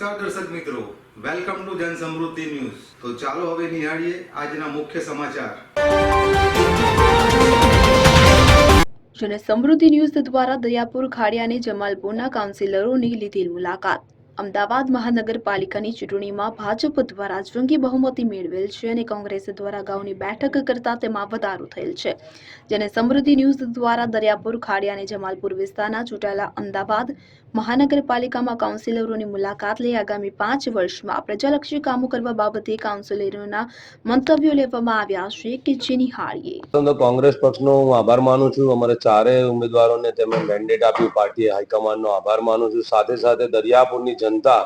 નમસ્કાર દર્શક મિત્રો, વેલકમ ટુ જન સમૃદ્ધિ ન્યૂઝ। તો ચાલો હવે નિહાળીએ આજના મુખ્ય સમાચાર। જન સમૃદ્ધિ ન્યૂઝ દ્વારા દયાપુર ખાડિયાની જમાલપુરના કાઉન્સિલરોની લીધેલ મુલાકાત। અમદાવાદ મહાનગરપાલિકાની ચૂંટણીમાં ભાજપ દ્વારા જંગી બહુમતી મેળવેલ છે અને કોંગ્રેસ દ્વારા અગાઉની બેઠક કરતા તેમાં વધારો થયેલ છે। જેને સમૃદ્ધિ ન્યૂઝ દ્વારા દરિયાપુર ખાડિયા અને જમાલપુર વિસ્તારના ચૂંટાયેલા અમદાવાદ મહાનગરપાલિકામાં કાઉન્સિલરોની મુલાકાત લઈ આગામી 5 વર્ષમાં પ્રજાલક્ષી કામો કરવા બાબતે કાઉન્સિલરોના મંતવ્યો લેવામાં આવ્યા છે કે જે નિહાળીએ। કોંગ્રેસ પક્ષનો હું આભાર માનું છું। અમારે ચારે ઉમેદવારોને તેમણે મેન્ડેટ આપ્યું, પાર્ટીએ હાઈકમાન્ડનો આભાર માનું છું। સાથે સાથે દરિયાપુરની જનતા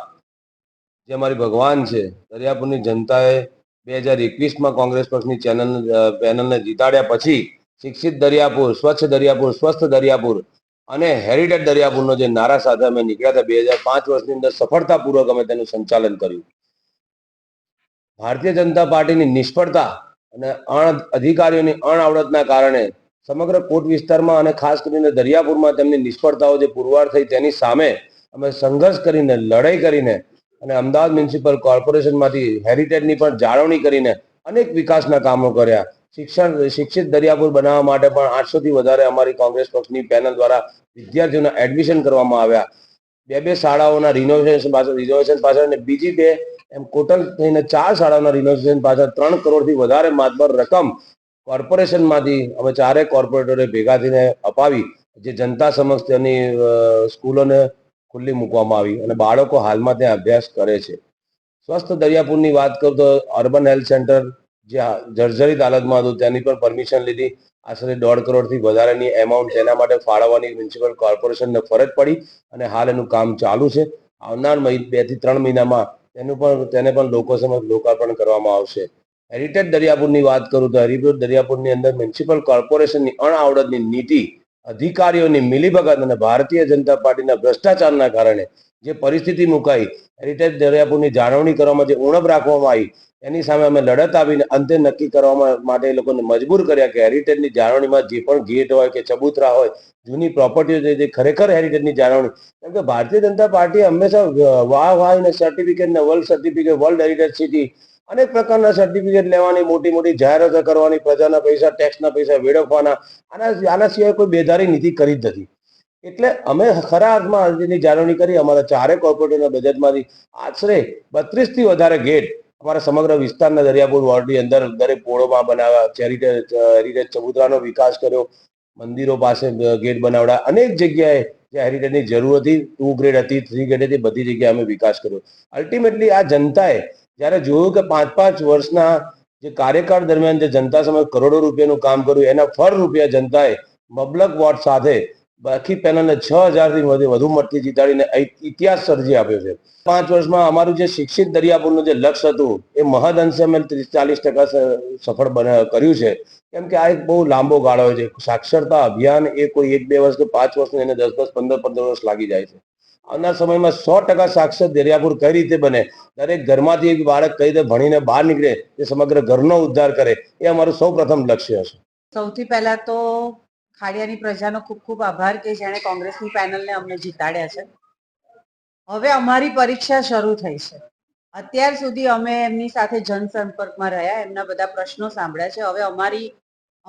જે અમારી ભગવાન છે, દરિયાપુરની જનતાએ 2021માં કોંગ્રેસ પક્ષની પેનલને જીતાડ્યા પછી શિક્ષિત દરિયાપુર, સ્વચ્છ દરિયાપુર, સ્વસ્થ દરિયાપુર અને હેરિટેજ દરિયાપુરનો જે નારા સાથે અમે નીકળ્યા હતા 2005 વર્ષની અંદર સફળતાપૂર્વક અમે તેનું સંચાલન કર્યું। ભારતીય જનતા પાર્ટીની નિષ્ફળતા અને અધિકારીઓની અણઆવડતના કારણે સમગ્ર કોટ વિસ્તારમાં અને ખાસ કરીને દરિયાપુરમાં તેમની નિષ્ફળતાઓ જે પુરવાર થઈ તેની સામે અમે સંઘર્ષ કરીને, લડાઈ કરીને અને અમદાવાદ મ્યુનિસિપલ કોર્પોરેશનમાંથી હેરિટેજની પણ જાળવણી કરીને અનેક વિકાસના કામો કર્યા। શિક્ષિત દરિયાપુર બનાવવા માટે પણ 800 થી વધારે અમારી કોંગ્રેસ પક્ષની પેનલ દ્વારા વિદ્યાર્થીઓના એડમિશન કરવામાં આવ્યા। બે શાળાઓના રિનોવેશન પાછળ અને બીજી બે એમ ટોટલ થઈને 4 શાળાઓના રિનોવેશન પાછળ 3 કરોડથી વધારે માતબર રકમ કોર્પોરેશનમાંથી અમે ચારે કોર્પોરેટરે ભેગા થઈને અપાવી, જે જનતા સમક્ષ તેની સ્કૂલોને ખુલ્લી મૂકવામાં આવી અને બાળકો હાલમાં ત્યાં અભ્યાસ કરે છે। સ્વસ્થ દરિયાપુરની વાત કરું તો અર્બન હેલ્થ સેન્ટર જે જર્જરિત હાલતમાં હતું તેની પણ પરમિશન લીધી। આશરે 1.5 કરોડથી વધારેની એમાઉન્ટ તેના માટે ફાળવવાની મ્યુનિસિપલ કોર્પોરેશનને ફરજ પડી અને હાલ એનું કામ ચાલુ છે। આવનાર 2 થી 3 મહિનામાં તેને પણ લોકો સમક્ષ લોકાર્પણ કરવામાં આવશે। હેરિટેજ દરિયાપુરની વાત કરું તો હેરિટેજ દરિયાપુરની અંદર મ્યુનિસિપલ કોર્પોરેશનની અણઆવડતની નીતિ, અધિકારીઓની મિલીભગત અને ભારતીય જનતા પાર્ટીના ભ્રષ્ટાચારના કારણે જે પરિસ્થિતિ મુકાઈ, હેરિટેજ દરિયાપુરની જાળવણી કરવામાં જે ઉણપ રાખવામાં આવી એની સામે અમે લડત આપીને અંતે નક્કી કરવા માટે એ લોકોને મજબૂર કર્યા કે હેરિટેજની જાળવણીમાં જે પણ ગેટ હોય કે ચબૂતરા હોય, જૂની પ્રોપર્ટીઓ છે, જે ખરેખર હેરિટેજની જાળવણી, કેમ કે ભારતીય જનતા પાર્ટી હંમેશા વાહ ને સર્ટિફિકેટ ને world certificate, world heritage city અનેક પ્રકારના સર્ટિફિકેટ લેવાની, મોટી મોટી જાહેરાતો કરવાની, પ્રજાના પૈસા, ટેક્સના પૈસા વેડફવાના, આના સિવાય કોઈ બેદારી નીતિ કરી જ નથી। એટલે અમે ખરા અર્થમાં હેરિટેજની જાળવણી કરી। અમારા ચારે કોર્પોરેટરના બજેટમાંથી આશરે 32 થી વધારે ગેટ અમારા સમગ્ર વિસ્તારના દરિયાપુર વોર્ડની અંદર દરેક પોળોમાં બનાવ્યા। હેરિટેજ ચબૂતરાનો વિકાસ કર્યો, મંદિરો પાસે ગેટ બનાવડા, અનેક જગ્યાએ જે હેરિટેજની જરૂર હતી, 2 ગ્રેડ હતી, 3 ગ્રેડ હતી, બધી જગ્યાએ અમે વિકાસ કર્યો। અલ્ટિમેટલી આ જનતાએ જ્યારે જોયું કે 5 વર્ષના જે કાર્યકાળ દરમિયાન જે જનતા સમક્ષ કરોડો રૂપિયાનું કામ કર્યું, એના ફળ રૂપિયા જનતાએ મબલક વોટ સાથે બાકી પેનલને 6000 થી વધુ મતથી જીતાડીને ઇતિહાસ સર્જી આપ્યો છે। 5 વર્ષમાં અમારું જે શિક્ષિત દરિયાપુરનું જે લક્ષ્ય હતું એ મહદ અંશે અમે 30-40% સફળ કર્યું છે। કેમ કે આ એક બહુ લાંબો ગાળો છે। સાક્ષરતા અભિયાન એ કોઈ 1-2 વર્ષ કે 5 વર્ષનું, એને 10-10, 15-15 વર્ષ લાગી જાય છે। આવનાર સમયમાં 100% સાક્ષર દરિયાપુર કઈ રીતે બને, દરેક ઘરમાંથી એક બાળક કઈ રીતે ભણીને બહાર નીકળે, તે સમગ્ર ઘરનો ઉદ્ધાર કરે, એ અમારું સૌ પ્રથમ લક્ષ્ય છે। સૌથી પહેલા તો ખાડિયાની પ્રજાનો ખૂબ ખૂબ આભાર કે જેણે કોંગ્રેસની પેનલને અમને જીતાડ્યા છે। હવે અમારી પરીક્ષા શરૂ થઈ છે। અત્યાર સુધી અમે એમની સાથે જનસંપર્કમાં રહ્યા, એમના બધા પ્રશ્નો સાંભળ્યા છે। હવે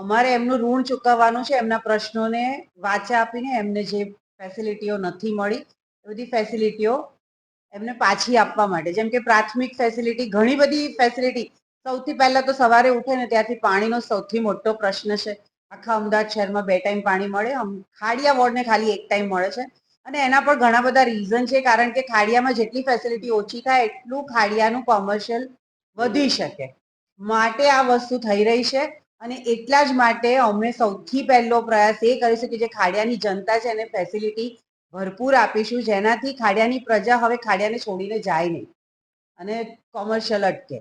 અમારે એમનું ઋણ ચૂકવવાનું છે। એમના પ્રશ્નોને વાચા આપીને એમને જે ફેસિલિટીઓ નથી મળી એ બધી ફેસિલિટીઓ એમને પાછી આપવા માટે, જેમ કે પ્રાથમિક ફેસિલિટી, ઘણી બધી ફેસિલિટી, સૌથી પહેલા તો સવારે ઉઠે ને ત્યારથી પાણીનો સૌથી મોટો પ્રશ્ન છે। આખા અમદાવાદ શહેરમાં 2 ટાઈમ પાણી મળે, ખાડિયા વોર્ડને ખાલી 1 ટાઈમ મળે છે અને એના પર ઘણા બધા રીઝન છે, કારણ કે ખાડિયામાં જેટલી ફેસિલિટી ઓછી થાય એટલું ખાડિયાનું કોમર્શિયલ વધી શકે, માટે આ વસ્તુ થઈ રહી છે। અને એટલા જ માટે અમે સૌથી પહેલો પ્રયાસ એ કરીશું કે જે ખાડિયાની જનતા છે એને ફેસિલિટી ભરપૂર આપીશું, જેનાથી ખાડિયાની પ્રજા હવે ખાડિયાને છોડીને જાય નહીં અને કોમર્શિયલ અટકે।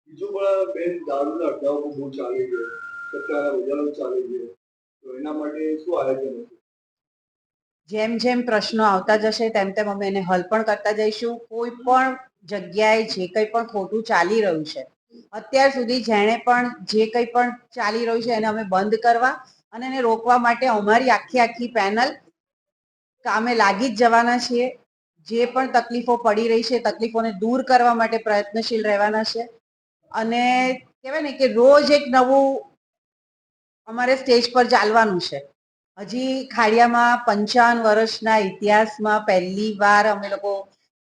બીજું પણ બેન, દારૂના અડ્ડાઓ બહુ ચાલી છે, સટ્ટાના બજારો ચાલી છે, તો એના માટે શું આયોજન છે? જેમ જેમ પ્રશ્નો આવતા જશે તેમ તેમ અમે એને હલ પણ કરતા જઈશું। કોઈ પણ જગ્યાએ જે કંઈ પણ ખોટું ચાલી રહ્યું છે, અત્યાર સુધી જેણે પણ જે કંઈ પણ ચાલી રહ્યું છે એને અમે બંધ કરવા અને એને રોકવા માટે અમારી આખી પેનલ કામે લાગી જ જવાના છીએ। જે પણ તકલીફો પડી રહી છે તકલીફોને દૂર કરવા માટે પ્રયત્નશીલ રહેવાના છે અને કહેવાય ને કે રોજ એક નવું અમારે સ્ટેજ પર ચાલવાનું છે. હજી ખાડિયામાં 55 વર્ષના ઇતિહાસમાં પહેલી વાર અમે લોકો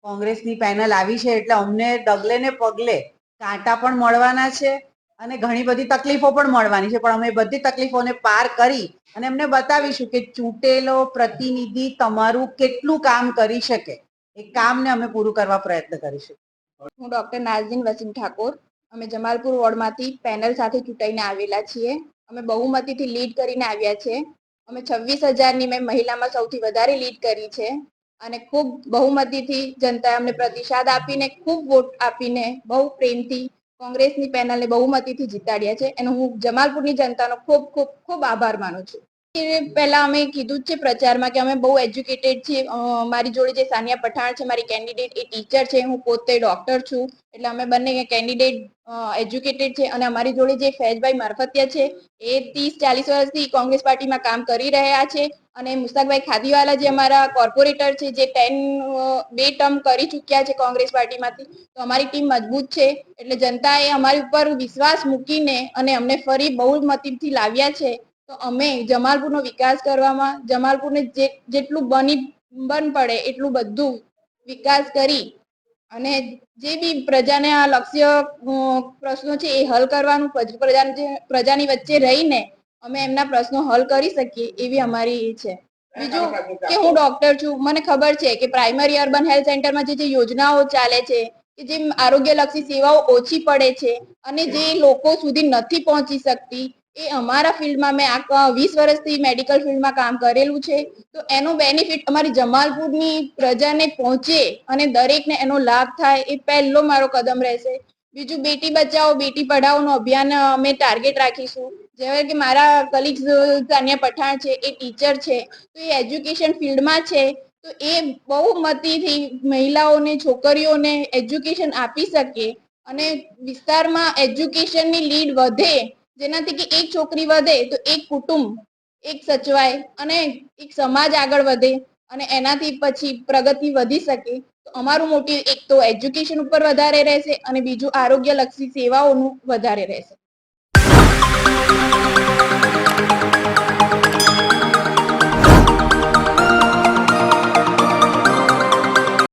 કોંગ્રેસની પેનલ આવી છે એટલે અમને ડગલે ને પગલે કાંટા પણ મળવાના છે અને ઘણી બધી તકલીફો પણ મળવાની છે, પણ અમે બધી તકલીફોને પાર કરી અને એમને બતાવીશું કે ચૂંટેલો પ્રતિનિધિ તમારું કેટલું કામ કરી શકે. એ કામને અમે પૂરું કરવા પ્રયત્ન કરીશું. હું ડોક્ટર નાઝીન વસીમ ઠાકોર. અમે જમાલપુર વોર્ડમાંથી પેનલ સાથે ચૂંટાઈને આવેલા છીએ. અમે બહુમતીથી લીડ કરીને આવ્યા છે. અમે 26,000ની મેં મહિલામાં સૌથી વધારે લીડ કરી છે અને ખૂબ બહુમતીથી જનતાએ અમને પ્રતિસાદ આપીને ખૂબ વોટ આપીને બહુ પ્રેમથી કોંગ્રેસની પેનલને બહુમતીથી જીતાડ્યા છે અને હું જમાલપુરની જનતાનો ખૂબ ખૂબ ખૂબ આભાર માનું છું. પહેલા અમે કીધું જ છે પ્રચારમાં કે અમે બહુ એજ્યુકેટેડ છીએ. મારી જોડે જે સાનિયા પઠાણ છે મારી કેન્ડિડેટ એ ટીચર છે, હું પોતે ડોક્ટર છું, એટલે અમે બંને કેન્ડિડેટ એજ્યુકેટેડ છે અને અમારી જોડે જે ફૈઝભાઈ મારફતિયા છે એ 30-40 વર્ષથી કોંગ્રેસ પાર્ટીમાં કામ કરી રહ્યા છે અને મુસ્તાકભાઈ ખાદીવાલા જે અમારા કોર્પોરેટર છે જે 2 ટર્મ કરી ચૂક્યા છે કોંગ્રેસ પાર્ટીમાંથી. તો અમારી ટીમ મજબૂત છે એટલે જનતાએ અમારી ઉપર વિશ્વાસ મૂકીને અને અમને ફરી બહુમતીથી લાવ્યા છે. તો અમે જમાલપુરનો વિકાસ કરવામાં જમાલપુરને જેટલું બન પડે એટલું બધું વિકાસ કરી અને જે બી પ્રજાને આ લક્ષ્ય પ્રશ્નો છે એ હલ કરવાનું, પ્રજાની વચ્ચે રહીને અમે એમના પ્રશ્નો હલ કરી શકીએ એવી અમારી એ છે. બીજું કે હું ડોક્ટર છું, મને ખબર છે કે પ્રાઇમરી અર્બન હેલ્થ સેન્ટરમાં જે યોજનાઓ ચાલે છે કે જે આરોગ્યલક્ષી સેવાઓ ઓછી પડે છે અને જે લોકો સુધી નથી પહોંચી શકતી એ અમારા ફિલ્ડમાં મેં 20 વર્ષથી મેડિકલ ફિલ્ડમાં કામ કરેલું છે. તો એનો બેનિફિટ અમારી જમાલપુરની પ્રજાને પહોંચે અને દરેકને એનો લાભ થાય એ પહેલો મારો કદમ રહેશે. બીજું બેટી બચાવો બેટી પઢાઓનું અભિયાન અમે ટાર્ગેટ રાખીશું. જેવા કે મારા કલીગ્સ સાનિયા પઠાણ છે એ ટીચર છે તો એ એજ્યુકેશન ફિલ્ડમાં છે તો એ બહુમતીથી મહિલાઓને છોકરીઓને એજ્યુકેશન આપી શકે અને વિસ્તારમાં એજ્યુકેશનની લીડ વધે, જેનાથી કે એક છોકરી વધે તો એક કુટુંબ એક સચવાય અને એક સમાજ આગળ વધે અને એનાથી પછી પ્રગતિ વધી શકે. તો અમારું મોટિવ એક તો એજ્યુકેશન ઉપર વધારે રહેશે અને બીજું આરોગ્યલક્ષી સેવાઓનું વધારે રહેશે.